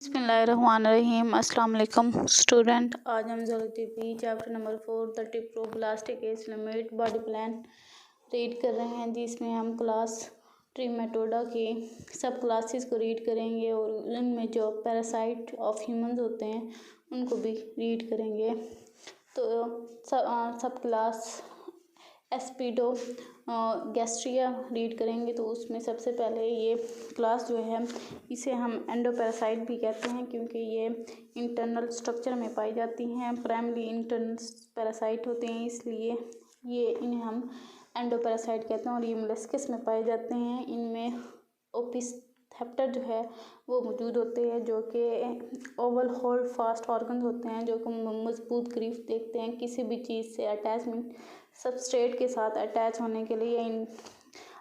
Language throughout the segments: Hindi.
बिस्मिल्लाहिर्रहमानिर्रहीम। अस्सलाम वालेकुम स्टूडेंट। आज हम ज़रूरत पी chapter number 4 the triploblastic age limit body plan read कर रहे हैं, जिसमें हम क्लास ट्रिमेटोडा की सब क्लासेस को रीड करेंगे और उनमें जो पैरासाइट ऑफ ह्यूमंस होते हैं उनको भी रीड करेंगे। तो सब क्लास एस्पिडो गैस्ट्रिया रीड करेंगे। तो उसमें सबसे पहले ये क्लास जो है इसे हम एंडोपैरासाइट भी कहते हैं, क्योंकि ये इंटरनल स्ट्रक्चर में पाई जाती हैं। प्राइमरी इंटरनल पैरासाइट होते हैं, इसलिए इन्हें हम एंडोपैरासाइट कहते हैं और ये मोलस्कस में पाए जाते हैं। इनमें ओपिस्थेप्टर जो है वो मौजूद होते हैं, जो कि ओवल होल्ड फास्ट ऑर्गन होते हैं, जो कि मजबूत ग्रिप देखते हैं। किसी भी चीज़ से अटैचमेंट सबस्ट्रेट के साथ अटैच होने के लिए इन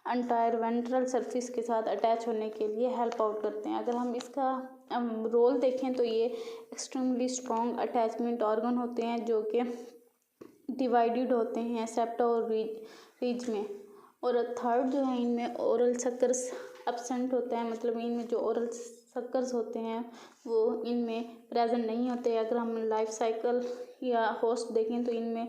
अंटायर वेंट्रल सरफेस के साथ अटैच होने के लिए हेल्प आउट करते हैं। अगर हम इसका रोल देखें तो ये एक्सट्रीमली स्ट्रॉन्ग अटैचमेंट ऑर्गन होते हैं, जो कि डिवाइडेड होते हैं सेप्टा और रिज में। और थर्ड जो है, इनमें ओरल सक्कर्स एब्सेंट होता है, मतलब इनमें जो ओरल सक्कर्स होते हैं वो इनमें प्रेजेंट नहीं होते। अगर हम लाइफ साइकिल या होस्ट देखें तो इनमें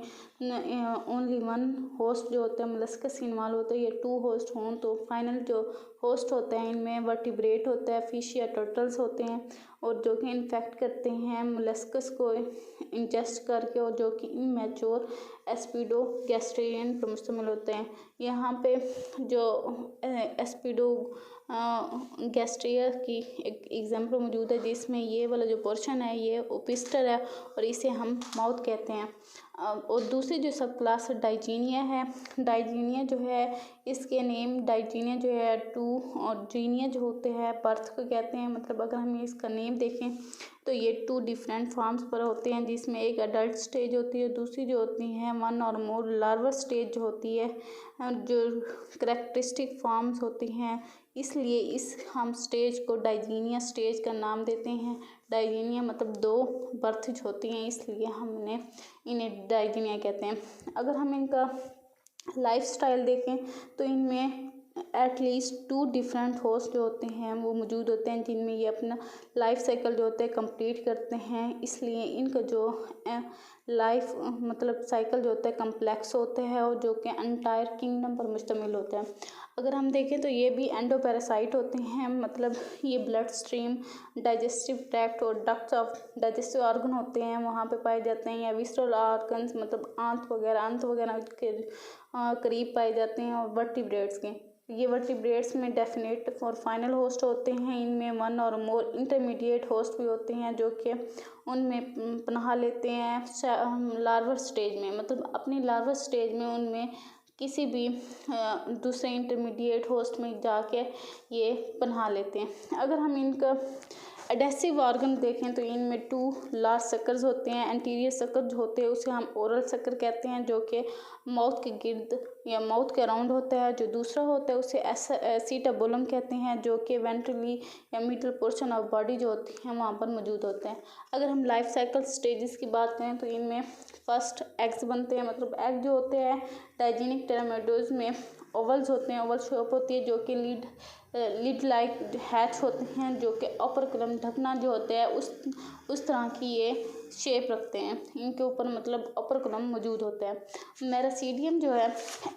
ओनली वन होस्ट जो होता है मोलस्कस इन्वॉल्व होता है। ये 2 होस्ट हों तो फाइनल जो होस्ट होता है इनमें वर्टिब्रेट होता है, फिश या टर्टल्स होते हैं, और जो कि इन्फेक्ट करते हैं मोलस्कस को इंजेस्ट करके, और जो कि इमैच्योर एस्पिडो गैस्ट्रियन पर मुश्तमिल होते हैं। यहाँ पे जो एस्पिडो गैस्ट्रिया की एक एग्जाम्पल मौजूद है, जिसमें ये वाला जो पोर्शन है ये ओपिस्टर है और इसे हम माउथ कहते हैं। और दूसरी जो सब क्लास डाइजीनिया है, डाइजीनिया जो है इसके नेम डाइजीनिया जो है 2 और जीनिया जो होते हैं बर्थ को कहते हैं। मतलब अगर हम इसका नेम देखें तो ये 2 डिफरेंट फॉर्म्स पर होते हैं, जिसमें एक अडल्ट स्टेज होती है, दूसरी जो होती है 1 और मोर लार्वा स्टेज जो होती है, जो करेक्टरिस्टिक फॉर्म्स होती हैं। इसलिए इस हम स्टेज को डाइजीनिया स्टेज का नाम देते हैं। डाइजीनिया मतलब 2 बर्थेज होती हैं, इसलिए हमने इन्हें डाइजीनिया कहते हैं। अगर हम इनका लाइफ स्टाइल देखें तो इनमें एटलीस्ट 2 डिफरेंट होस्ट जो होते हैं वो मौजूद होते हैं, जिनमें ये अपना लाइफ साइकिल जो होते हैं कंप्लीट करते हैं। इसलिए इनका जो लाइफ मतलब साइकिल जो होता है कम्प्लेक्स होता है और जो कि एंटायर किंगडम पर मुश्तमिल होता है। अगर हम देखें तो ये भी एंडोपैरासाइट होते हैं, मतलब ये ब्लड स्ट्रीम, डाइजेस्टिव ट्रैक्ट और डक्ट्स ऑफ डाइजेस्टिव ऑर्गन होते हैं वहाँ पे पाए जाते हैं, या विसरल ऑर्गन्स मतलब आंत वगैरह के करीब पाए जाते हैं। और वर्टिब्रेट्स के ये वर्टिब्रेट्स में डेफिनेट और फाइनल होस्ट होते हैं। इनमें 1 और मोर इंटरमीडिएट होस्ट भी होते हैं, जो कि उनमें पनाह लेते हैं लार्वा स्टेज में, मतलब अपनी लार्वा स्टेज में उनमें किसी भी दूसरे इंटरमीडिएट होस्ट में जाके ये पनाह लेते हैं। अगर हम इनका एडेसिव ऑर्गन देखें तो इनमें 2 लार्ज सक्कर्स होते हैं। एंटीरियर सक्कर जो होते हैं उसे हम ओरल सक्कर कहते हैं, जो कि माउथ के गिर्द या माउथ के अराउंड होता है। जो दूसरा होता है उसे एसिटाबुलम कहते हैं, जो कि वेंट्रली या मिडल पोर्शन ऑफ बॉडी जो होती है वहाँ पर मौजूद होते हैं। अगर हम लाइफ साइकिल स्टेजेस की बात करें तो इनमें फर्स्ट एग्स बनते हैं, मतलब एग जो होते हैं डाइजीनिक टेरामेडोज में ओवल्स होते हैं, ओवल शेप होती है, जो कि लिड लाइक हैच होते हैं, जो कि अपर कलम ढकना जो होता है उस तरह की ये शेप रखते हैं। इनके ऊपर मतलब अपर कलम मौजूद होता है। मेरासीडियम जो है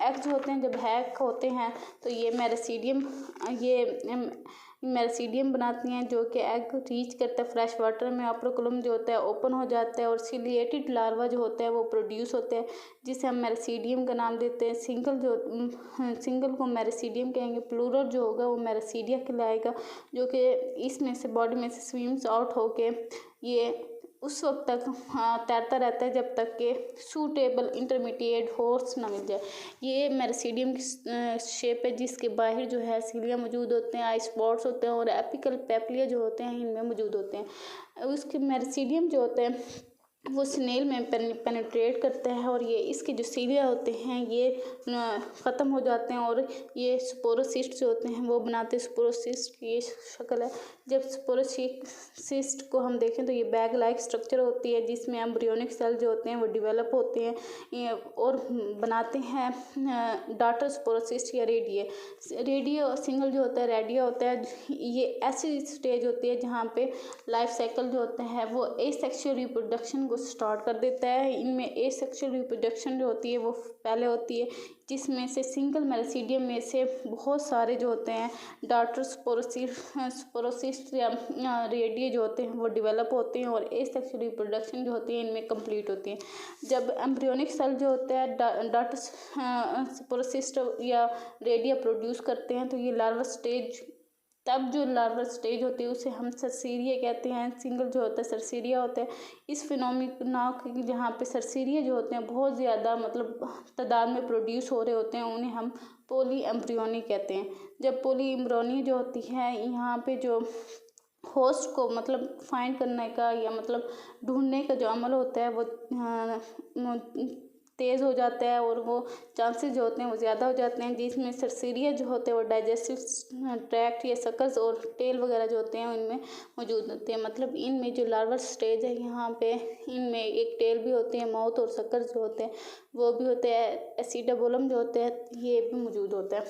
एग जो होते हैं, जब हैक होते हैं तो ये मेरासीडियम बनाती हैं, जो कि एग रीच करता है फ्रेश वाटर में। अपर कलम जो होता है ओपन हो जाता है और सिलिएटेड लार्वा जो होता है वो प्रोड्यूस होते हैं, जिसे हम मेरासीडियम का नाम देते हैं। सिंगल को मेरासीडियम कहेंगे, प्लूरल जो होगा वो मेरासीडिया कहलाएगा, जो कि इसमें से बॉडी में से स्विम्स आउट होके ये उस वक्त तक तैरता रहता है जब तक कि सूटेबल इंटरमीडिएट होस्ट ना मिल जाए। ये मेरासीडियम की शेप है, जिसके बाहर जो है सीलिया मौजूद होते हैं, आई स्पॉट्स होते हैं और एपिकल पेपलिया जो होते हैं इनमें मौजूद होते हैं। उसके मेरासीडियम जो होते हैं वो स्नेल में पेनिट्रेट करता है और ये इसके जो सीलिया होते हैं ये ख़त्म हो जाते हैं और ये स्पोरोसिस्ट जो होते हैं वो बनाते हैं। स्पोरोसिस्ट की ये शक्ल है। जब स्पोरोसिस्ट को हम देखें तो ये बैग लाइक स्ट्रक्चर होती है जिसमें एम्ब्रियोनिक सेल जो होते हैं वो डेवलप होते हैं और बनाते हैं डॉटर स्पोरोसिस्ट या रेडियो सिंगल जो होता है रेडियो होता है। ये ऐसी स्टेज होती है जहाँ पे लाइफ साइकिल जो होता है वो एसेक्सुअल रिप्रोडक्शन को स्टार्ट कर देता है। इनमें एसेक्सुअल रिप्रोडक्शन जो होती है वो पहले होती है जिसमें से सिंगल मेरिसीडियम में से बहुत सारे जो होते हैं डॉटर स्पोरोसिस्ट या रेडियो जो होते हैं वो डेवलप होते हैं और एसेक्सुअल रिप्रोडक्शन जो होती है इनमें कंप्लीट होती है। जब एम्ब्रियोनिक सेल जो होता है डॉटर स्पोरोसिस्ट या रेडियो प्रोड्यूस करते हैं तो ये लार्वा स्टेज तब जो लार्वा स्टेज होती है उसे हम सरसीरिया कहते हैं। सिंगल जो होता है सरसीरिया होता है। इस फिनोमिना जहाँ पे सरसीरिया जो होते हैं बहुत ज़्यादा मतलब तादाद में प्रोड्यूस हो रहे होते हैं उन्हें हम पोली एम्ब्रियोनी कहते हैं। जब पोली एम्ब्रियोनी जो होती है यहाँ पे जो होस्ट को मतलब फाइंड करने का या मतलब ढूंढने का जो अमल होता है वो तेज़ हो जाता है और वो चांसेस जो होते हैं वो ज़्यादा हो जाते हैं। जिसमें सरसीरिया जो होते हैं वो डाइजेस्टिव ट्रैक्ट या सकस और टेल वगैरह जो होते हैं उनमें मौजूद होते हैं। मतलब इनमें जो लार्वल स्टेज है यहाँ पे इनमें एक टेल भी होती है, माउथ और सकस जो होते हैं वो भी होते हैं, एसिडाबोलम जो होते हैं ये भी मौजूद होता है।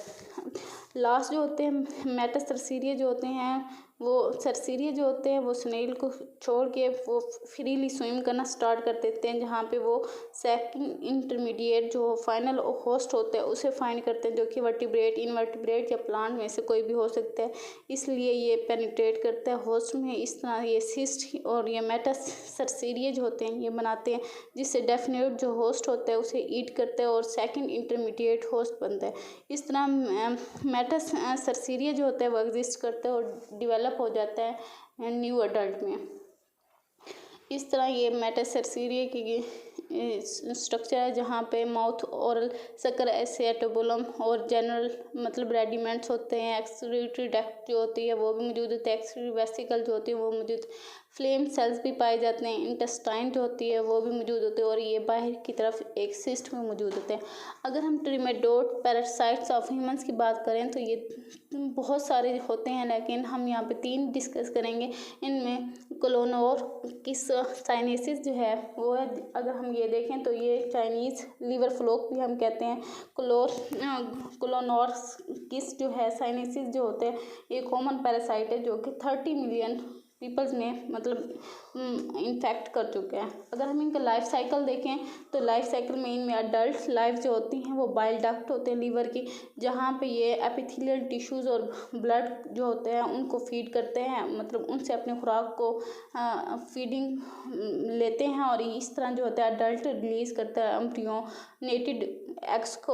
लास्ट जो होते हैं मेटासरसीरिया जो होते हैं वो सरसीरिया जो होते हैं वो स्नेल को छोड़ के वो फ्रीली स्विम करना स्टार्ट कर देते हैं जहाँ पे वो सेकंड इंटरमीडिएट जो फाइनल होस्ट होता है उसे फाइंड करते हैं जो कि वर्टिब्रेट इनवर्टिब्रेट या प्लांट में से कोई भी हो सकता है। इसलिए ये पेनिट्रेट करता है होस्ट में। इस तरह ये सिस्ट और ये मेटासरसीरिया जो होते हैं ये बनाते हैं जिससे डेफिनेट जो होस्ट होता है उसे ईट करता है और सेकंड इंटरमीडिएट होस्ट बनता है। इस तरह मेटासरसीरिया जो होता है वो एग्जिस्ट करता है और डिवेलप हो जाता है न्यू अडल्ट में। इस तरह ये मेटासरसीरिया की स्ट्रक्चर है जहाँ पे माउथ ओरल सकर एसिटाबुलम और जनरल मतलब रेडिमेंट्स होते हैं। एक्सक्रीटरी डक्ट जो होती है वो भी मौजूद होती है। एक्सक्रीटरी वेसिकल जो होती है वो मौजूद। फ्लेम सेल्स भी पाए जाते हैं। इंटेस्टाइन जो होती है वो भी मौजूद होते हैं और ये बाहर की तरफ एक सिस्ट में मौजूद होते हैं। अगर हम ट्रिमेटोड पैरासाइट्स ऑफ ह्यूमंस की बात करें तो ये बहुत सारे होते हैं लेकिन हम यहाँ पे 3 डिस्कस करेंगे। इनमें कोलोनोर किस साइनेसिस जो है वो है। अगर हम ये देखें तो ये चाइनीज़ लीवर फ्लोक भी हम कहते हैं। कोलोनोर किस जो है साइनेसिस जो होते हैं ये कॉमन पैरासाइट है जो कि 30 मिलियन पीपल्स में मतलब इन्फेक्ट कर चुके हैं। अगर हम इनका लाइफ साइकिल देखें तो लाइफ साइकिल में इनमें अडल्ट लाइफ जो होती हैं वो बाइल डक्ट होते हैं लीवर की जहाँ पे ये एपिथेलियल टिश्यूज़ और ब्लड जो होते हैं उनको फीड करते हैं मतलब उनसे अपनी खुराक को फीडिंग लेते हैं और इस तरह जो होता है अडल्ट रिलीज़ करता है एम्ब्रियोनेटेड एग्स को।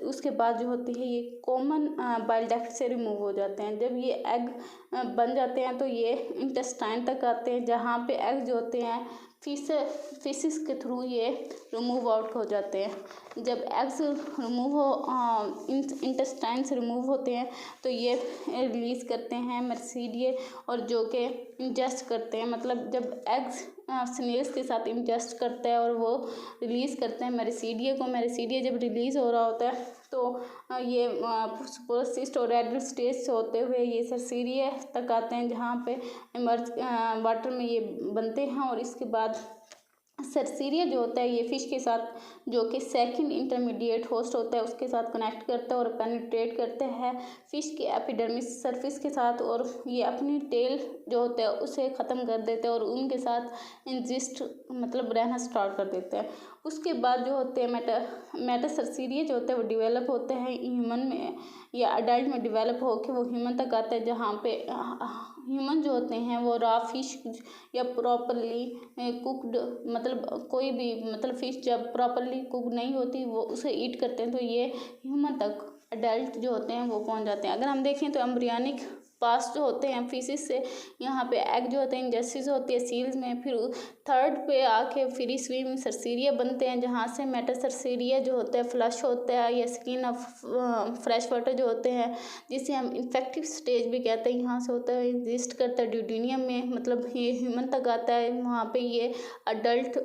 उसके बाद जो होती है ये कॉमन बाइल डक्ट से रिमूव हो जाते हैं। जब ये एग बन जाते हैं तो ये इंटेस्टाइन तक आते हैं जहाँ पे एग जो होते हैं फीसिस के थ्रू ये रिमूव आउट हो जाते हैं। जब एग्स रिमूव हो इंटेस्टाइन से रिमूव होते हैं तो ये रिलीज़ करते हैं मेरिसीडिया और जो कि इंजेस्ट करते हैं। मतलब जब एग्स स्नेल्स के साथ इंजेस्ट करता है और वो रिलीज़ करते हैं मेरिसीडिया को। मेरिसीडिया जब रिलीज़ हो रहा होता है तो ये स्पोरोसिस्ट और एडल्ट स्टेज से होते हुए ये सरसीरिया तक आते हैं जहाँ पे इमर्ज वाटर में ये बनते हैं और इसके बाद सरसीरिया जो होता है ये फिश के साथ जो कि सेकंड इंटरमीडिएट होस्ट होता है उसके साथ कनेक्ट करता है और पेनिट्रेट करता है फिश के एपिडर्मिस सरफेस के साथ और ये अपनी टेल जो होता है उसे ख़त्म कर देते हैं और उनके साथ इंजिस्ट मतलब रहना स्टार्ट कर देते हैं। उसके बाद जो होते हैं मेटासरसीरिया जो होता है वो डिवेलप होते हैं ह्यूमन में या अडल्ट में डिवेलप होकर वो ह्यूमन तक आता है जहाँ पे ह्यूमन जो होते हैं वो रॉ फिश या प्रॉपरली कुकड मतलब कोई भी मतलब फ़िश जब प्रॉपरली कुक नहीं होती वो उसे ईट करते हैं तो ये ह्यूमन तक अडल्ट जो होते हैं वो पहुंच जाते हैं। अगर हम देखें तो एम्ब्रियोनिक पास जो होते हैं फीसिस से यहाँ पे एग जो होते हैं इंजेस्टिस होती है सील्स में। फिर थर्ड पे आके फ्री स्विम सर्सीरिया बनते हैं, जहाँ से मेटासर्सीरिया जो होता है फ्लश होता है या स्किन ऑफ फ्रेश वाटर जो होते हैं, जिसे हम इन्फेक्टिव स्टेज भी कहते हैं, यहाँ से होता है एग्जिस्ट करता है ड्यूडेनियम में, मतलब ये ह्यूमन तक आता है। वहाँ पे ये अडल्ट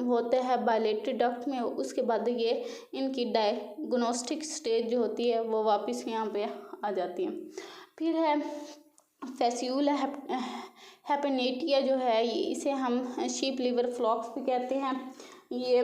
होता है बायलेटरी डक्ट में, उसके बाद ये इनकी डायग्नोस्टिक स्टेज जो होती है वो वापस यहाँ पे आ जाती है। फिर है फैस्यूला हेपेनेटिया जो है, इसे हम शीप लिवर फ्लॉक्स भी कहते हैं। ये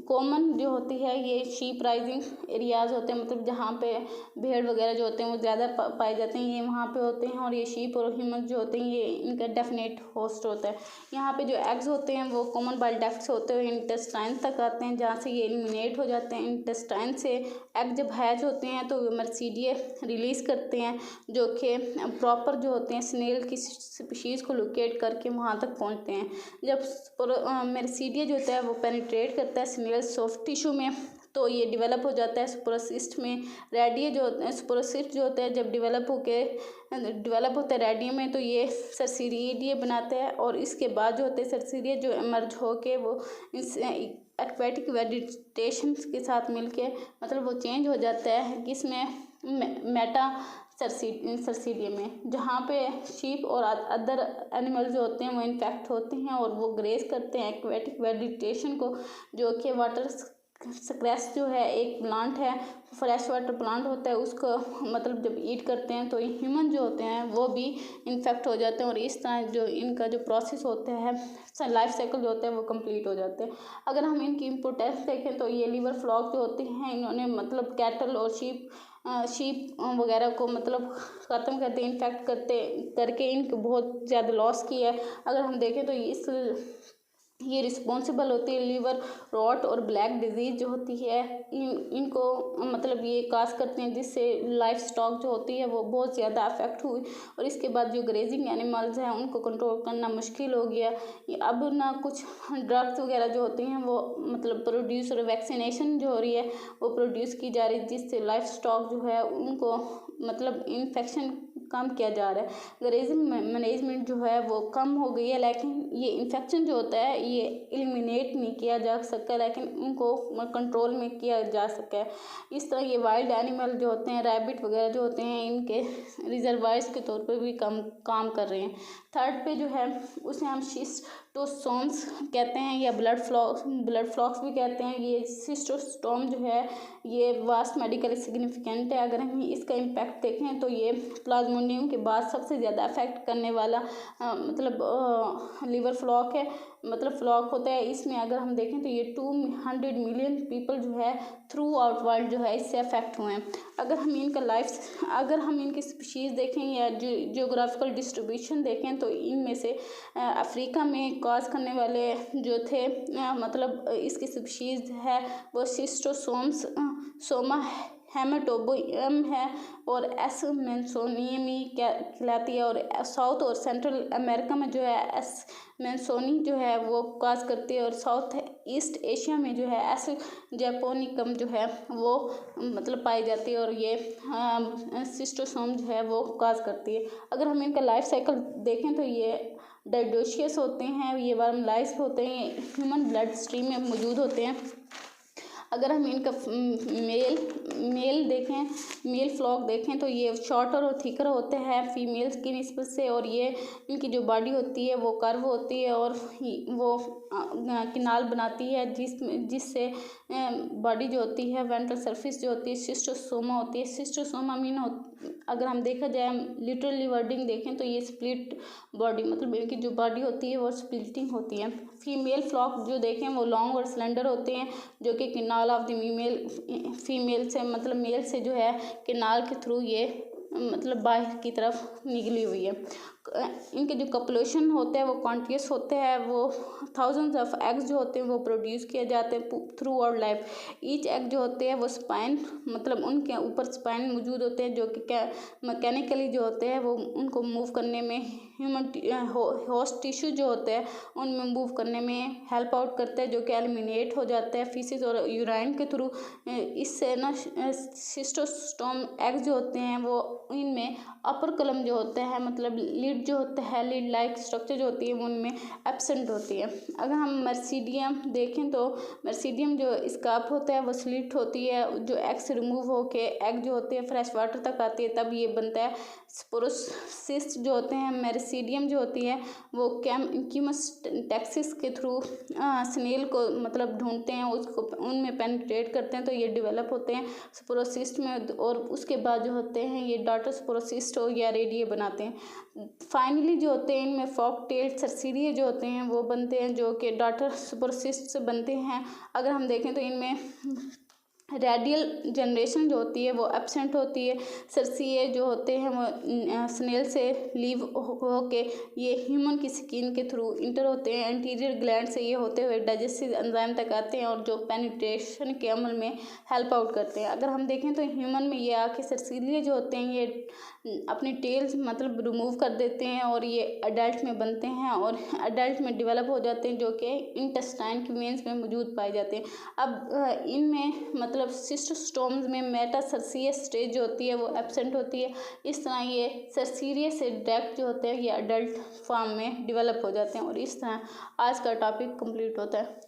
कॉमन जो होती है ये शीप राइजिंग एरियाज होते हैं, मतलब जहाँ पे भेड़ वगैरह जो होते हैं वो ज़्यादा पाए जाते हैं, ये वहाँ पे होते हैं। और ये शीप और ह्यूमन जो होते हैं ये इनका डेफिनेट होस्ट होता है। यहाँ पे जो एग्स होते हैं वो कॉमन बाइल डक्ट होते हुए इंटेस्टाइन तक आते हैं, जहाँ से ये एलिमिनेट हो जाते हैं। इंटेस्टाइन से एग जब हैच होते हैं तो मर्सीडिया रिलीज़ करते हैं, जो कि प्रॉपर जो होते हैं स्नेल की स्पीशीज़ को लोकेट करके वहाँ तक पहुँचते हैं। जब मर्सीडिया जो होता है वो पेनिट्रेट करता है स्नेल सॉफ्ट टिश्यू में, तो ये डेवलप हो जाता है स्पोरोसिस्ट में। रेडिया जो होते हैं स्पोरोसिस्ट जो होता है जब डेवलप होता है रेडियम में, तो ये सर्सीरिया बनाता है। और इसके बाद जो होते हैं सर्सीरिया जो इमर्ज होके वो इस एक्वेटिक वेजिटेशन के साथ मिलके मतलब वो चेंज हो जाता है किसमें, मेटा सर्सीडियम में, जहाँ पे शीप और अदर एनिमल जो होते हैं वो इन्फेक्ट होते हैं और वो ग्रेस करते हैं एक्वेटिक वेजिटेशन को, जो कि वाटर स्क्रैच जो है एक प्लांट है, फ्रेश वाटर प्लांट होता है, उसको मतलब जब ईट करते हैं तो ह्यूमन जो होते हैं वो भी इन्फेक्ट हो जाते हैं। और इस तरह जो इनका जो प्रोसेस होता है लाइफ साइकिल जो होता है वो कंप्लीट हो जाते हैं। अगर हम इनकी इम्पोर्टेंस देखें तो ये लिवर फ्लॉक जो होते हैं इन्होंने मतलब कैटल और शीप वगैरह को मतलब ख़त्म करते इन्फेक्ट करके इनको बहुत ज़्यादा लॉस किया है। अगर हम देखें तो ये रिस्पॉन्सिबल होती है लिवर रॉट और ब्लैक डिजीज़ जो होती है इनको मतलब ये काज करते हैं, जिससे लाइफ स्टॉक जो होती है वो बहुत ज़्यादा अफेक्ट हुई। और इसके बाद जो ग्रेजिंग एनिमल्स हैं उनको कंट्रोल करना मुश्किल हो गया। अब ना कुछ ड्रग्स वगैरह जो होती हैं वो मतलब प्रोड्यूस और वैक्सीनेशन जो हो रही है वो प्रोड्यूस की जा रही है, जिससे लाइफ स्टॉक जो है उनको मतलब इन्फेक्शन कम किया जा रहा है। ग्रेजिंग मैनेजमेंट जो है वो कम हो गई है, लेकिन ये इन्फेक्शन जो होता है ये एलिमिनेट नहीं किया जा सका, लेकिन उनको कंट्रोल में किया जा सका है। इस तरह ये वाइल्ड एनिमल जो होते हैं रैबिट वगैरह जो होते हैं इनके रिजर्वायर्स के तौर पर भी काम कर रहे हैं। थर्ड पे जो है उसे हम सिस्टोसोम्स कहते हैं या ब्लड फ्लॉक्स भी कहते हैं। ये सिस्टोस्टोम जो है ये वास्ट मेडिकल सिग्निफिकेंट है। अगर हम इसका इम्पैक्ट देखें तो ये प्लाज्मोडियम के बाद सबसे ज़्यादा अफेक्ट करने वाला लिवर फ्लॉक है, मतलब फ्लॉक होता है। इसमें अगर हम देखें तो ये 200 मिलियन पीपल जो है थ्रू आउट वर्ल्ड जो है इससे अफेक्ट हुए हैं। अगर हम इनकी स्पीशीज़ देखें या जियोग्राफिकल डिस्ट्रीब्यूशन देखें तो इनमें से अफ्रीका में कॉज करने वाले जो थे मतलब इसकी स्पीशीज़ है वो सिस्टोसोमा हेमेटोबियम है और एस मेंसोनियमी कहलाती है। और साउथ और सेंट्रल अमेरिका में जो है एस मेंसोनी जो है वो काज करती है। और साउथ ईस्ट एशिया में जो है एस जैपोनिकम जो है वो मतलब पाई जाती है और ये सिस्टोसोम जो है वो काज करती है। अगर हम इनका लाइफ साइकिल देखें तो ये डाइडोशियस होते हैं, ये वर्म लाइफ होते हैं, ह्यूमन ब्लड स्ट्रीम में मौजूद होते हैं। अगर हम इनका मेल फ्लॉक देखें तो ये शॉर्टर और थिकर होते हैं फीमेल्स की निस्बत से, और ये इनकी जो बॉडी होती है वो कर्व होती है और वो किनाल बनाती है जिससे बॉडी जो होती है वेंट्रल सरफेस जो होती है सिस्टोसोमा होती है। सिस्टोसोमा मीन अगर हम देखा जाए लिटरली वर्डिंग देखें तो ये स्प्लिट बॉडी, मतलब इनकी जो बॉडी होती है वो स्प्लिटिंग होती है। फीमेल फ्लॉक जो देखें वो लॉन्ग और स्लेंडर होते हैं, जो कि किनाल ऑफ द फीमेल से मतलब मेल से जो है किनाल के थ्रू ये मतलब बाहर की तरफ निकली हुई है। इनके जो कपलेशन होते हैं वो कॉन्टिन्यूस होते हैं, वो थाउजेंड्स ऑफ एग्स जो होते हैं वो प्रोड्यूस किए जाते हैं through our life. Each egg जो होते हैं वो स्पाइन मतलब उनके ऊपर स्पाइन मौजूद होते हैं जो कि मैकेनिकली जो होते हैं वो उनको मूव करने में ह्यूमन होस्ट टिश्यू जो होते हैं उनमें मूव करने में हेल्प आउट करते हैं, जो कि एलिमिनेट हो जाते हैं फीसिस और यूराइन के थ्रू। इससे ना सिस्टोस्टोम एग जो होते हैं वो इनमें अपर कलम जो होता है मतलब लीड जो होता है, लीड लाइक स्ट्रक्चर जो होती है वो उनमें एब्सेंट होती है। अगर हम मर्सीडियम देखें तो मर्सीडियम जो स्कार्प होता है वो स्लिट होती है, जो एग से रिमूव होके एग जो होते हैं फ्रेश वाटर तक आती है तब ये बनता है। स्पोरोसिस्ट जो होते हैं मेरिसीडियम जो होती है वो कीमोस्टैक्सिस के थ्रू स्नेल को मतलब ढूंढते हैं, उसको उनमें पेनिट्रेट करते हैं तो ये डेवलप होते हैं स्पोरोसिस्ट में, और उसके बाद जो होते हैं ये डॉटर स्पोरोसिस्ट हो या रेडिए बनाते हैं। फाइनली जो होते हैं इनमें फॉक टेल सर्सीरिये जो होते हैं वो बनते हैं, जो कि डॉटर स्पोरोसिस्ट से बनते हैं। अगर हम देखें तो इनमें रेडियल जनरेशन जो होती है वो एब्सेंट होती है। सर्सीए जो होते हैं वो स्नेल से लीव होके ये ह्यूमन की स्किन के थ्रू इंटर होते हैं, एंटीरियर ग्लैंड से ये होते हुए डाइजेस्टिव एंजाइम तक आते हैं और जो पेनिट्रेशन के अमल में हेल्प आउट करते हैं। अगर हम देखें तो ह्यूमन में ये आके सर्सीलिए जो होते हैं ये अपनी टेल्स मतलब रिमूव कर देते हैं और ये अडल्ट में बनते हैं और अडल्ट में डेवलप हो जाते हैं, जो कि इंटेस्टाइन की वेन्स में मौजूद पाए जाते हैं। अब इनमें मतलब सिस्टोस्टोम्स में मेटासर्सीय स्टेज जो होती है वो एब्सेंट होती है। इस तरह ये सर्सीरिये से डायरेक्ट जो होते हैं ये अडल्ट फॉर्म में डेवलप हो जाते हैं और इस तरह आज का टॉपिक कंप्लीट होता है।